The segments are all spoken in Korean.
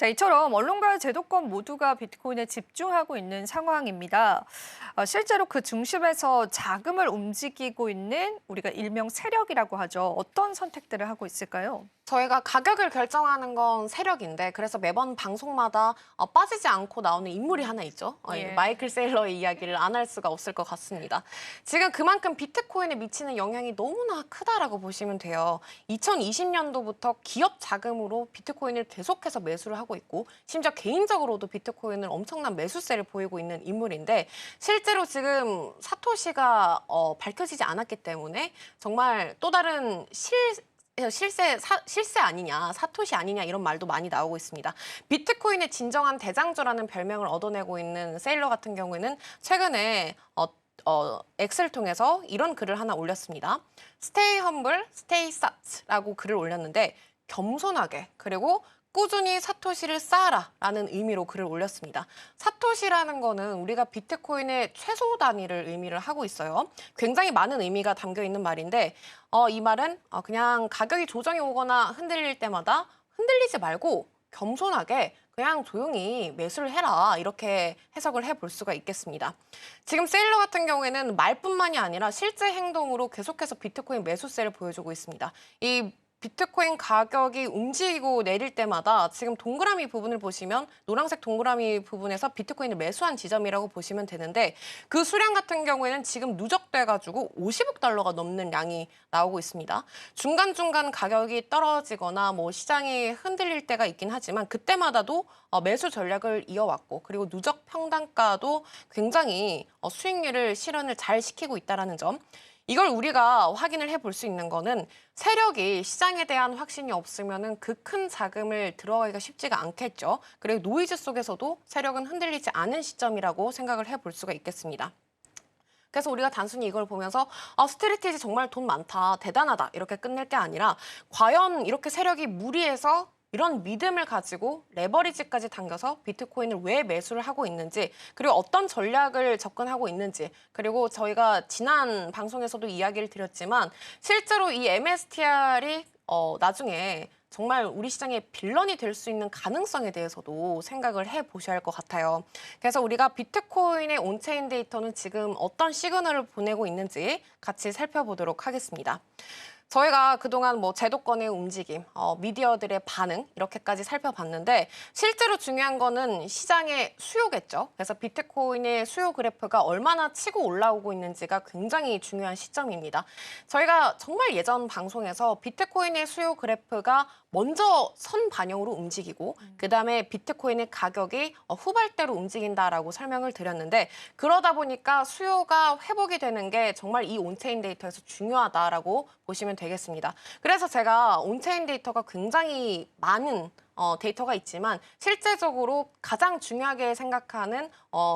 자, 이처럼 언론과 제도권 모두가 비트코인에 집중하고 있는 상황입니다. 실제로 그 중심에서 자금을 움직이고 있는 우리가 일명 세력이라고 하죠. 어떤 선택들을 하고 있을까요? 저희가 가격을 결정하는 건 세력인데 그래서 매번 방송마다 빠지지 않고 나오는 인물이 하나 있죠. 이 예. 마이클 세일러의 이야기를 안 할 수가 없을 것 같습니다. 지금 그만큼 비트코인에 미치는 영향이 너무나 크다라고 보시면 돼요. 2020년도부터 기업 자금으로 비트코인을 계속해서 매수를 하고 있고 심지어 개인적으로도 비트코인을 엄청난 매수세를 보이고 있는 인물인데 실제로 지금 사토시가 밝혀지지 않았기 때문에 정말 또 다른 실세 아니냐, 사토시 아니냐 이런 말도 많이 나오고 있습니다. 비트코인의 진정한 대장주라는 별명을 얻어내고 있는 세일러 같은 경우에는 최근에 X를 통해서 이런 글을 하나 올렸습니다. Stay humble, stay sat라고 글을 올렸는데 겸손하게 그리고 꾸준히 사토시를 쌓아라 라는 의미로 글을 올렸습니다. 사토시라는 거는 우리가 비트코인의 최소 단위를 의미를 하고 있어요. 굉장히 많은 의미가 담겨 있는 말인데 이 말은 그냥 가격이 조정이 오거나 흔들릴 때마다 흔들리지 말고 겸손하게 그냥 조용히 매수를 해라 이렇게 해석을 해볼 수가 있겠습니다. 지금 세일러 같은 경우에는 말뿐만이 아니라 실제 행동으로 계속해서 비트코인 매수세를 보여주고 있습니다. 이 비트코인 가격이 움직이고 내릴 때마다 지금 동그라미 부분을 보시면 노란색 동그라미 부분에서 비트코인을 매수한 지점이라고 보시면 되는데 그 수량 같은 경우에는 지금 누적돼가지고 50억 달러가 넘는 양이 나오고 있습니다. 중간중간 가격이 떨어지거나 뭐 시장이 흔들릴 때가 있긴 하지만 그때마다도 매수 전략을 이어왔고 그리고 누적 평단가도 굉장히 수익률을 실현을 잘 시키고 있다는 점. 이걸 우리가 확인을 해볼 수 있는 거는 세력이 시장에 대한 확신이 없으면 그 큰 자금을 들어가기가 쉽지가 않겠죠. 그리고 노이즈 속에서도 세력은 흔들리지 않은 시점이라고 생각을 해볼 수가 있겠습니다. 그래서 우리가 단순히 이걸 보면서 스트레티지 정말 돈 많다, 대단하다 이렇게 끝낼 게 아니라 과연 이렇게 세력이 무리해서 이런 믿음을 가지고 레버리지까지 당겨서 비트코인을 왜 매수를 하고 있는지 그리고 어떤 전략을 접근하고 있는지 그리고 저희가 지난 방송에서도 이야기를 드렸지만 실제로 이 MSTR이 나중에 정말 우리 시장의 빌런이 될 수 있는 가능성에 대해서도 생각을 해보셔야 할 것 같아요. 그래서 우리가 비트코인의 온체인 데이터는 지금 어떤 시그널을 보내고 있는지 같이 살펴보도록 하겠습니다. 저희가 그동안 뭐 제도권의 움직임, 미디어들의 반응 이렇게까지 살펴봤는데 실제로 중요한 거는 시장의 수요겠죠. 그래서 비트코인의 수요 그래프가 얼마나 치고 올라오고 있는지가 굉장히 중요한 시점입니다. 저희가 정말 예전 방송에서 비트코인의 수요 그래프가 먼저 선 반영으로 움직이고 그다음에 비트코인의 가격이 후발대로 움직인다라고 설명을 드렸는데 그러다 보니까 수요가 회복이 되는 게 정말 이 온체인 데이터에서 중요하다라고 보시면 되겠습니다. 그래서 제가 온체인 데이터가 굉장히 많은 데이터가 있지만 실제적으로 가장 중요하게 생각하는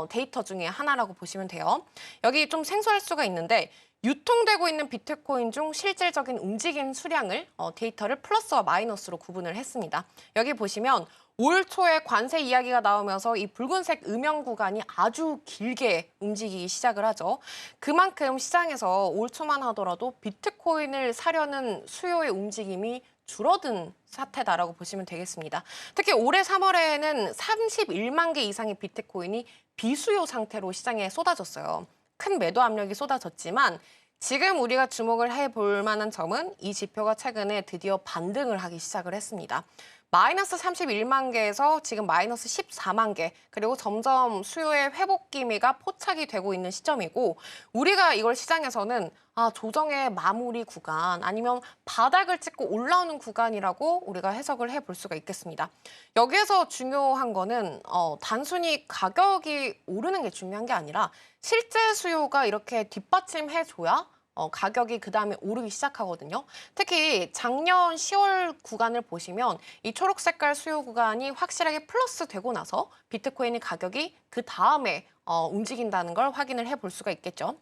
데이터 중에 하나라고 보시면 돼요. 여기 좀 생소할 수가 있는데 유통되고 있는 비트코인 중 실질적인 움직임 수량을 데이터를 플러스와 마이너스로 구분을 했습니다. 여기 보시면 올 초에 관세 이야기가 나오면서 이 붉은색 음영 구간이 아주 길게 움직이기 시작을 하죠. 그만큼 시장에서 올 초만 하더라도 비트코인을 사려는 수요의 움직임이 줄어든 사태다라고 보시면 되겠습니다. 특히 올해 3월에는 31만 개 이상의 비트코인이 비수요 상태로 시장에 쏟아졌어요. 큰 매도 압력이 쏟아졌지만 지금 우리가 주목을 해볼 만한 점은 이 지표가 최근에 드디어 반등을 하기 시작을 했습니다. 마이너스 31만 개에서 지금 마이너스 14만 개, 그리고 점점 수요의 회복 기미가 포착이 되고 있는 시점이고 우리가 이걸 시장에서는 조정의 마무리 구간 아니면 바닥을 찍고 올라오는 구간이라고 우리가 해석을 해볼 수가 있겠습니다. 여기에서 중요한 거는 단순히 가격이 오르는 게 중요한 게 아니라 실제 수요가 이렇게 뒷받침해줘야 가격이 그다음에 오르기 시작하거든요. 특히 작년 10월 구간을 보시면 이 초록 색깔 수요 구간이 확실하게 플러스 되고 나서 비트코인의 가격이 그 다음에 움직인다는 걸 확인을 해볼 수가 있겠죠.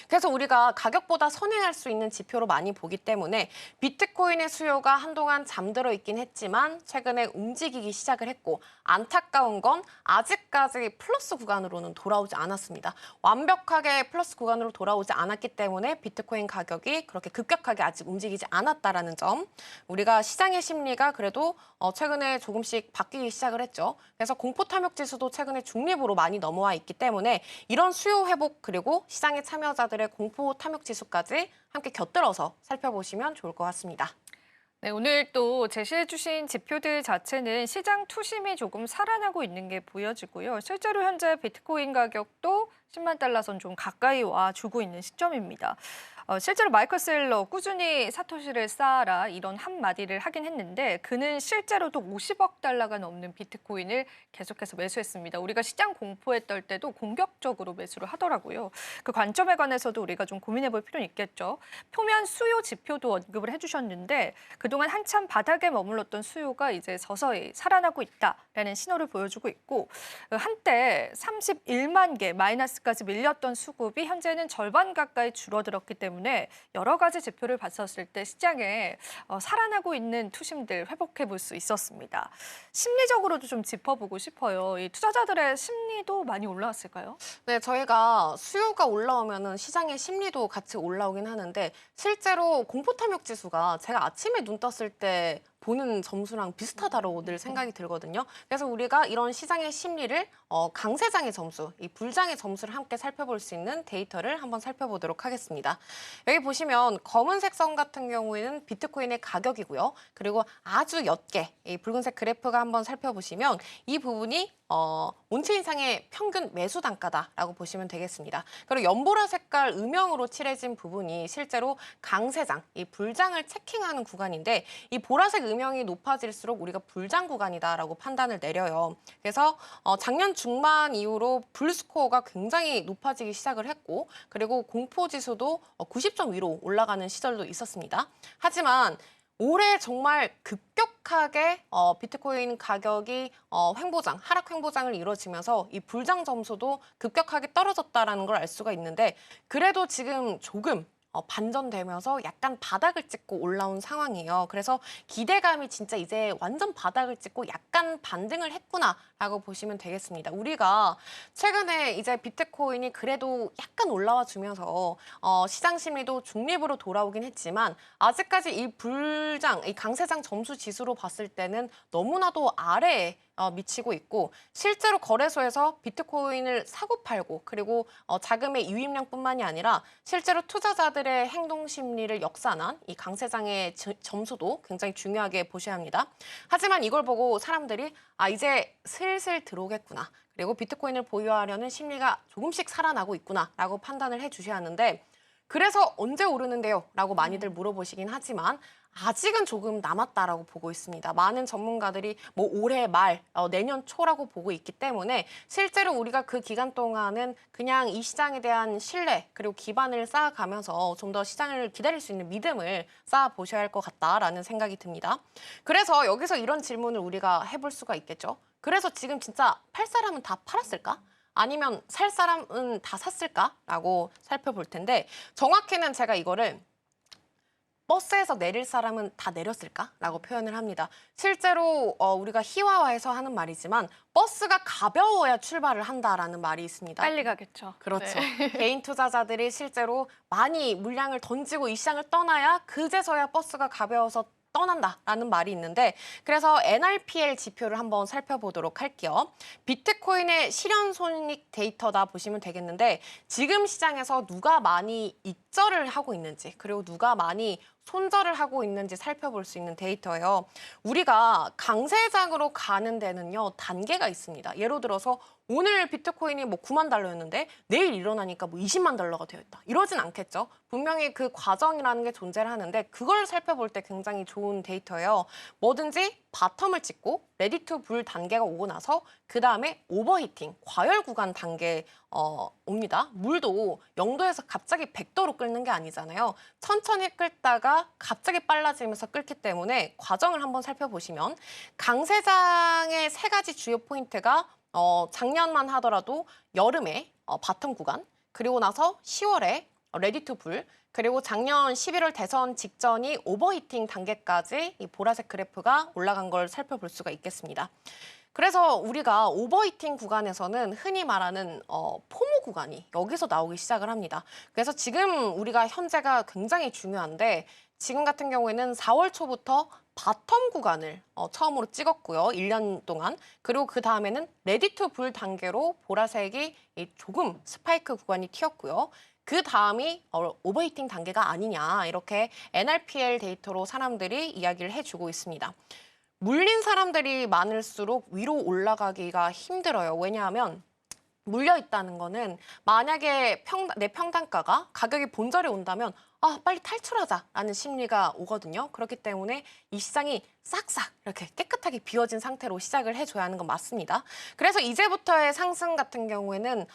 그래서 우리가 가격보다 선행할 수 있는 지표로 많이 보기 때문에 비트코인의 수요가 한동안 잠들어 있긴 했지만 최근에 움직이기 시작을 했고 안타까운 건 아직까지 플러스 구간으로는 돌아오지 않았습니다. 완벽하게 플러스 구간으로 돌아오지 않았기 때문에 비트코인 가격이 그렇게 급격하게 아직 움직이지 않았다라는 점. 우리가 시장의 심리가 그래도 최근에 조금씩 바뀌기 시작을 했죠. 그래서 공포 탐욕 지수도 최근에 중립으로 많이 넘어와 있기 때문에 이런 수요 회복 그리고 시장에 참여자들의 공포 탐욕 지수까지 함께 곁들여서 살펴보시면 좋을 것 같습니다. 네, 오늘 또 제시해 주신 지표들 자체는 시장 투심이 조금 살아나고 있는 게 보여지고요. 실제로 현재 비트코인 가격도 10만 달러 선 좀 가까이 와주고 있는 시점입니다. 실제로 마이클 세일러 꾸준히 사토시를 쌓아라 이런 한마디를 하긴 했는데 그는 실제로도 50억 달러가 넘는 비트코인을 계속해서 매수했습니다. 우리가 시장 공포에 떨 때도 공격적으로 매수를 하더라고요. 그 관점에 관해서도 우리가 좀 고민해 볼 필요는 있겠죠. 표면 수요 지표도 언급을 해주셨는데 그동안 한참 바닥에 머물렀던 수요가 이제 서서히 살아나고 있다라는 신호를 보여주고 있고 한때 31만 개 마이너스까지 밀렸던 수급이 현재는 절반 가까이 줄어들었기 때문에 여러 가지 지표를 봤었을 때 시장에 살아나고 있는 투심들 회복해 볼 수 있었습니다. 심리적으로도 좀 짚어보고 싶어요. 이 투자자들의 심리도 많이 올라왔을까요? 네, 저희가 수요가 올라오면은 시장의 심리도 같이 올라오긴 하는데 실제로 공포 탐욕 지수가 제가 아침에 눈 떴을 때 보는 점수랑 비슷하다고 늘 생각이 들거든요. 그래서 우리가 이런 시장의 심리를 강세장의 점수, 이 불장의 점수를 함께 살펴볼 수 있는 데이터를 한번 살펴보도록 하겠습니다. 여기 보시면 검은색 선 같은 경우에는 비트코인의 가격이고요. 그리고 아주 옅게 이 붉은색 그래프가 한번 살펴보시면 이 부분이 온체인상의 평균 매수 단가다라고 보시면 되겠습니다. 그리고 연보라 색깔 음영으로 칠해진 부분이 실제로 강세장, 이 불장을 체킹하는 구간인데 이 보라색 음영이 높아질수록 우리가 불장 구간이다라고 판단을 내려요. 그래서 작년 중반 이후로 불스코어가 굉장히 높아지기 시작을 했고 그리고 공포지수도 90점 위로 올라가는 시절도 있었습니다. 하지만 올해 정말 급격하게 비트코인 가격이 하락 횡보장을 이뤄지면서 이 불장 점수도 급격하게 떨어졌다라는 걸 알 수가 있는데 그래도 지금 조금 반전되면서 약간 바닥을 찍고 올라온 상황이에요. 그래서 기대감이 진짜 이제 완전 바닥을 찍고 약간 반등을 했구나라고 보시면 되겠습니다. 우리가 최근에 이제 비트코인이 그래도 약간 올라와 주면서 시장 심리도 중립으로 돌아오긴 했지만 아직까지 이 강세장 점수 지수로 봤을 때는 너무나도 아래에 미치고 있고 실제로 거래소에서 비트코인을 사고 팔고 그리고 자금의 유입량뿐만이 아니라 실제로 투자자들의 행동 심리를 역산한 이 강세장의 점수도 굉장히 중요하게 보셔야 합니다. 하지만 이걸 보고 사람들이 이제 슬슬 들어오겠구나. 그리고 비트코인을 보유하려는 심리가 조금씩 살아나고 있구나라고 판단을 해주셔야 하는데 그래서 언제 오르는데요? 라고 많이들 물어보시긴 하지만 아직은 조금 남았다라고 보고 있습니다. 많은 전문가들이 뭐 올해 말, 내년 초라고 보고 있기 때문에 실제로 우리가 그 기간 동안은 그냥 이 시장에 대한 신뢰 그리고 기반을 쌓아가면서 좀 더 시장을 기다릴 수 있는 믿음을 쌓아보셔야 할 것 같다라는 생각이 듭니다. 그래서 여기서 이런 질문을 우리가 해볼 수가 있겠죠. 그래서 지금 진짜 팔 사람은 다 팔았을까? 아니면 살 사람은 다 샀을까라고 살펴볼 텐데 정확히는 제가 이거를 버스에서 내릴 사람은 다 내렸을까라고 표현을 합니다. 실제로 우리가 희화화해서 하는 말이지만 버스가 가벼워야 출발을 한다라는 말이 있습니다. 빨리 가겠죠. 그렇죠. 네. 개인 투자자들이 실제로 많이 물량을 던지고 이 시장을 떠나야 그제서야 버스가 가벼워서 떠난다라는 말이 있는데 그래서 NRPL 지표를 한번 살펴보도록 할게요. 비트코인의 실현 손익 데이터다 보시면 되겠는데 지금 시장에서 누가 많이 익절을 하고 있는지 그리고 누가 많이 손절을 하고 있는지 살펴볼 수 있는 데이터예요. 우리가 강세장으로 가는 데는요 단계가 있습니다. 예를 들어서 오늘 비트코인이 뭐 9만 달러였는데 내일 일어나니까 뭐 20만 달러가 되어 있다. 이러진 않겠죠. 분명히 그 과정이라는 게 존재를 하는데 그걸 살펴볼 때 굉장히 좋은 데이터예요. 뭐든지 바텀을 찍고 레디 투 불 단계가 오고 나서 그 다음에 오버히팅, 과열 구간 단계 옵니다. 물도 0도에서 갑자기 100도로 끓는 게 아니잖아요. 천천히 끓다가 갑자기 빨라지면서 끓기 때문에 과정을 한번 살펴보시면 강세장의 세 가지 주요 포인트가 작년만 하더라도 여름에 바텀 구간, 그리고 나서 10월에 레디 투 불, 그리고 작년 11월 대선 직전이 오버히팅 단계까지 이 보라색 그래프가 올라간 걸 살펴볼 수가 있겠습니다. 그래서 우리가 오버히팅 구간에서는 흔히 말하는 포모 구간이 여기서 나오기 시작을 합니다. 그래서 지금 우리가 현재가 굉장히 중요한데 지금 같은 경우에는 4월 초부터 바텀 구간을 처음으로 찍었고요. 1년 동안. 그리고 그 다음에는 레디 투 불 단계로 보라색이 조금 스파이크 구간이 튀었고요. 그 다음이 오버히팅 단계가 아니냐 이렇게 NRPL 데이터로 사람들이 이야기를 해주고 있습니다. 물린 사람들이 많을수록 위로 올라가기가 힘들어요. 왜냐하면 물려 있다는 거는 만약에 내 평단가가 가격이 본절에 온다면 빨리 탈출하자라는 심리가 오거든요. 그렇기 때문에 이 시장이 싹싹 이렇게 깨끗하게 비워진 상태로 시작을 해줘야 하는 건 맞습니다. 그래서 이제부터의 상승 같은 경우에는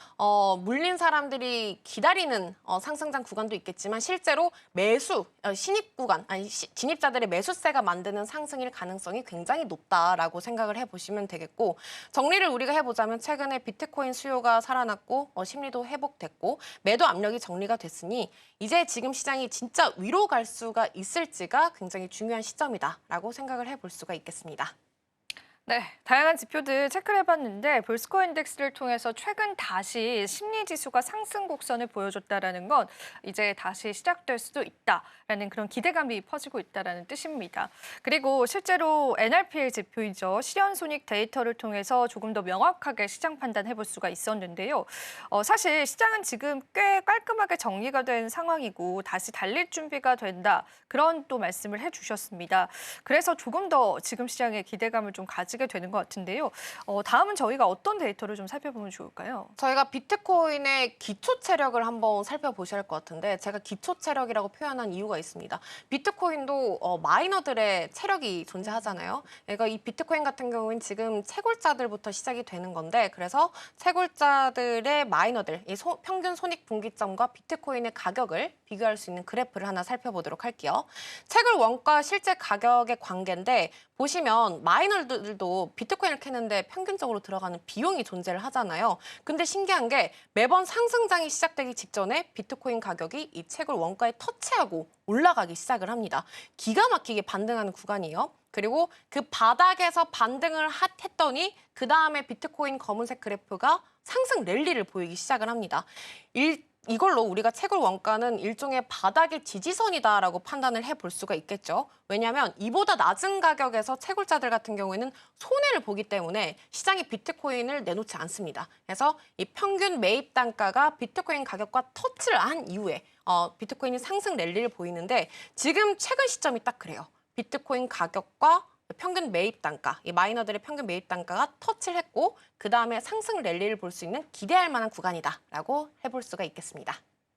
물린 사람들이 기다리는 상승장 구간도 있겠지만 실제로 매수, 신입 구간, 진입자들의 매수세가 만드는 상승일 가능성이 굉장히 높다라고 생각을 해보시면 되겠고 정리를 우리가 해보자면 최근에 비트코인 수요가 살아났고 심리도 회복됐고 매도 압력이 정리가 됐으니 이제 지금 시장이 진짜 위로 갈 수가 있을지가 굉장히 중요한 시점이다라고 생각을 해볼 수가 있겠습니다. 네, 다양한 지표들 체크를 해봤는데 볼스코 인덱스를 통해서 최근 다시 심리 지수가 상승 곡선을 보여줬다라는 건 이제 다시 시작될 수도 있다라는 그런 기대감이 퍼지고 있다라는 뜻입니다. 그리고 실제로 NRPL 지표이죠. 실현 손익 데이터를 통해서 조금 더 명확하게 시장 판단해볼 수가 있었는데요. 사실 시장은 지금 꽤 깔끔하게 정리가 된 상황이고 다시 달릴 준비가 된다. 그런 또 말씀을 해주셨습니다. 그래서 조금 더 지금 시장에 기대감을 좀 가지게 되는 것 같은데요. 다음은 저희가 어떤 데이터를 좀 살펴보면 좋을까요? 저희가 비트코인의 기초 체력을 한번 살펴보셔야 할 것 같은데 제가 기초 체력이라고 표현한 이유가 있습니다. 비트코인도 마이너들의 체력이 존재하잖아요. 그러니까 이 비트코인 같은 경우는 지금 채굴자들부터 시작이 되는 건데 그래서 채굴자들의 마이너들, 이 평균 손익 분기점과 비트코인의 가격을 비교할 수 있는 그래프를 하나 살펴보도록 할게요. 채굴 원가 실제 가격의 관계인데 보시면 마이너들도 비트코인을 캐는데 평균적으로 들어가는 비용이 존재를 하잖아요. 근데 신기한 게 매번 상승장이 시작되기 직전에 비트코인 가격이 이 채굴 원가에 터치하고 올라가기 시작을 합니다. 기가 막히게 반등하는 구간이에요. 그리고 그 바닥에서 반등을 했더니 그 다음에 비트코인 검은색 그래프가 상승 랠리를 보이기 시작을 합니다. 이걸로 우리가 채굴 원가는 일종의 바닥의 지지선이다라고 판단을 해볼 수가 있겠죠. 왜냐하면 이보다 낮은 가격에서 채굴자들 같은 경우에는 손해를 보기 때문에 시장이 비트코인을 내놓지 않습니다. 그래서 이 평균 매입 단가가 비트코인 가격과 터치를 한 이후에 비트코인이 상승 랠리를 보이는데 지금 최근 시점이 딱 그래요. 비트코인 가격과 평균 매입 단가, 이 마이너들의 평균 매입 단가가 터치를 했고 그 다음에 상승 랠리를 볼 수 있는 기대할 만한 구간이다라고 해볼 수가 있겠습니다.